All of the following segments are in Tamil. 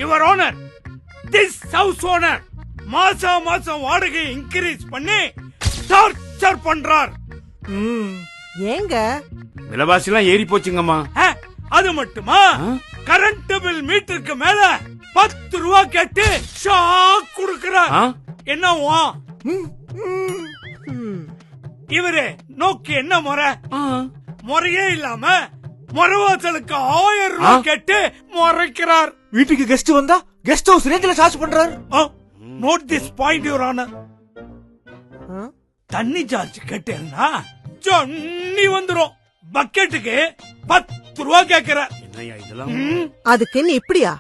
Your owner, this house owner மாசம் மாசம் வாடகை இன்கிரீஸ் பண்ணி டார்ச்சர் பண்றார். ஏங்க விலைவாசி எல்லாம் ஏறி போச்சுங்கம்மா. அது மட்டுமா, கரண்ட் பில் மீட்டருக்கு மேல 10 ரூபா கேட்டு ஷாக் கொடுக்கிறார். என்னவா இவரு நோக்கி என்ன முறை? முறையே இல்லாம மறுவாசலுக்கு 1000 ரூபாய் கேட்டு முறைக்கிறார். வீட்டுக்கு கெஸ்ட் வந்தா கெஸ்ட் ஹவுஸ் ரேட்ல சார்ஜ் பண்றாரு. Note this point your honour. தண்ணி சார்ஜ் கேட்டேன்னா ஜன்னி வந்துரும். பக்கெட்டுக்கு 10 ரூபாய் கேக்குறார். அதுக்கு நீ இப்படியா?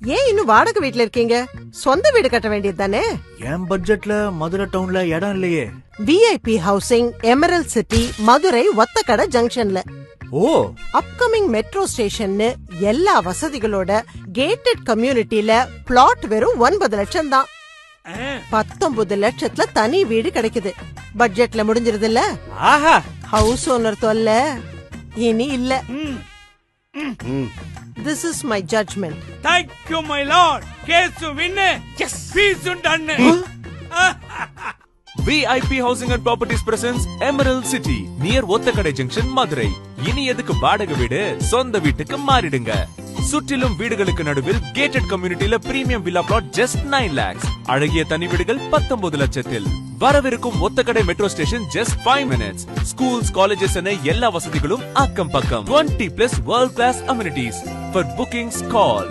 ஏன் இன்னும் வாடகை வீட்ல இருக்கீங்க? சொந்த வீடு கட்ட வேண்டியது தானே? என் பட்ஜெட்ல மதுரை டவுன்ல இடம் இல்லையே. VIP housing, emerald city, Madurai Othakadai ஜங்ஷன்ல. ஓ, அப்கமிங் மெட்ரோ ஸ்டேஷன் எல்லா வசதிகளோட கேட்டட் கம்யூனிட்டில பிளாட் வெறும் 9 லட்சம் தான். 19 லட்சத்துல தனி வீடு கிடைக்குது. பட்ஜெட்ல முடிஞ்சிருது இல்ல? ஆஹா, ஹவுஸ் ஓனர் தொல்ல இனி இல்ல. This is my judgment. Thank you, my lord. Case win. Yes. Fees done. VIP Housing and Properties presents Emerald City near Ottakadai Junction, Madurai. இனி எதுக்கு வாடகை வீடு, சொந்த வீட்டுக்கு மாறிடுங்க. சுற்றிலும் வீடுகளுக்கு நடுவில் கேட்டட் கம்யூனிட்டில premium villa plot just 9 lakhs. அழகிய தனி வீடுகள் 19 லட்சத்தில். வரவிருக்கும் Othakadai metro station just 5 minutes. Schools, colleges என எல்லா வசதிகளும் அக்கம் பக்கம். 20+ world class amenities. For bookings call